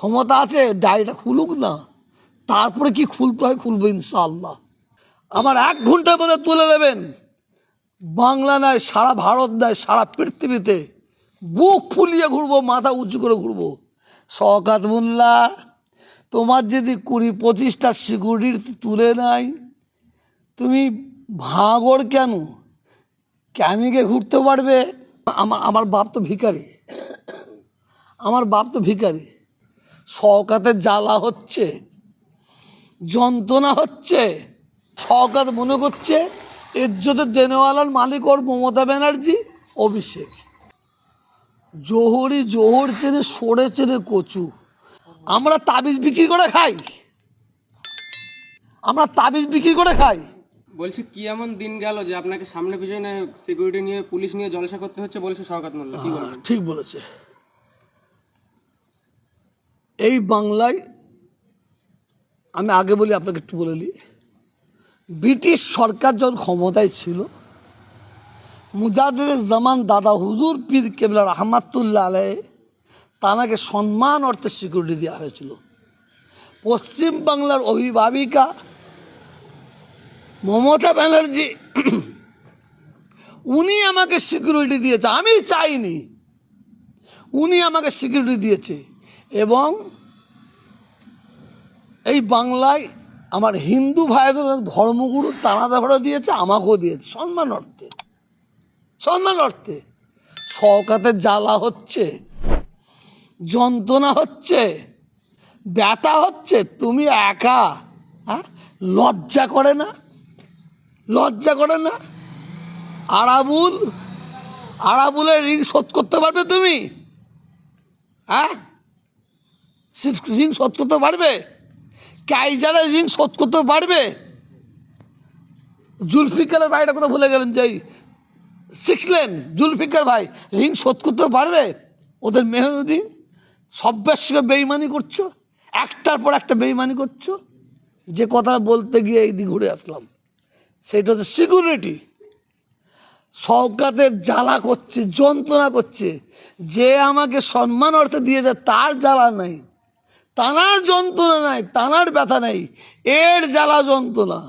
ক্ষমতা আছে, ডায়েরিটা খুলুক না, তারপরে কি খুলতে হয় খুলবো ইনশাআল্লাহ। আমার 1 ঘন্টার মধ্যে তুলে নেবেন, বাংলা নয় সারা ভারত নয় সারা পৃথিবীতে বুক ফুলিয়ে ঘুরবো, মাথা উঁচু করে ঘুরবো। শওকত মোল্লা, তোমার যদি 20-25টা সিকিউরিটি তুলে নাই, তুমি ভাঙড় কেন ক্যানিকে ঘুরতে পারবে? আমার বাপ তো ভিখারি, আমার বাপ তো ভিখারি। শওকতের জ্বালা হচ্ছে, যন্ত্রণা হচ্ছে। শওকত মনে করছে ইজ্জতের দেনেওয়ালার মালিক ওর মমতা ব্যানার্জি, অভিষেক। জোহরি জোহর চেনে, সরে চেনে কচু। আমরা তাবিজ বিক্রি করে খাই, আমরা তাবিজ বিক্রি করে খাই। বলছি কি এমন দিন গেল যে আপনাকে সামনে পিছনে সিকিউরিটি নিয়ে পুলিশ নিয়ে জলসা করতে হচ্ছে বলছে শওকত মোল্লা, কি বলবেন? ঠিক বলেছে। এই বাংলায় আমি আগে বলি, আপনাকে একটু বলে নিই, ব্রিটিশ সরকার যখন ক্ষমতায় ছিল, মুজাদ্দেদ জামান দাদা হুজুর পীর কেবলা রহমাতুল্লাহ আলাইহি তানাকে সম্মান অর্থে সিকিউরিটি দেওয়া হয়েছিল। পশ্চিম বাংলার অভিভাবিকা মমতা ব্যানার্জি, উনি আমাকে সিকিউরিটি দিয়েছে, আমি চাইনি, উনি আমাকে সিকিউরিটি দিয়েছে। এবং এই বাংলায় আমার হিন্দু ভাইদের ধর্মগুরু তানাদা ভরে দিয়েছে, আমাকেও দিয়েছে সম্মান অর্থে, সম্মান অর্থে। শওকতের জ্বালা হচ্ছে, যন্ত্রণা হচ্ছে, ব্যথা হচ্ছে, তুমি একা। হ্যাঁ, লজ্জা করে না? লজ্জা করে না? আরাবুলের ঋণ শোধ করতে পারবে তুমি? হ্যাঁ, ঋণ শোধ করতে পারবে? কাইজারের ঋণ শোধ করতে পারবে? জুলফিকারের ভাইটা কথা ভুলে গেলেন, যে 6 লেন জুলফিকার ভাই, ঋণ শোধ করতে পারবে? ওদের মেহনতি সব্যের সঙ্গে বেইমানি করছো, একটার পর একটা বেইমানি করছো। যে কথা বলতে গিয়ে এই দিকে ঘুরে আসলাম, সেটা হচ্ছে সিকিউরিটি। শওকতের জ্বালা করছে, যন্ত্রণা করছে। যে আমাকে সম্মান অর্থে দিয়ে যায় তার জ্বালা নাই, তানার যন্ত্রণা নাই, তানার ব্যথা নাই, এর জ্বালা যন্ত্রণা।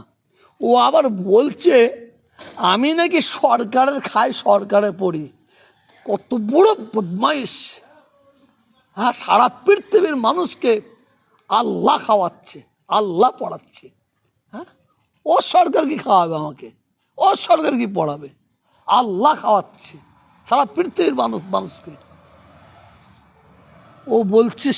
ও আবার বলছে আমি নাকি সরকারের খাই, সরকারে পড়ি। কত বড় বদমাইশ! হ্যাঁ, সারা পৃথিবীর মানুষকে আল্লাহ খাওয়াচ্ছে, আল্লাহ পড়াচ্ছে। হ্যাঁ, ও সরকার কি খাওয়াবে আমাকে? ও সরকার কি পড়াবে? আল্লাহ খাওয়াচ্ছে সারা পৃথিবীর মানুষকে। ও বলছে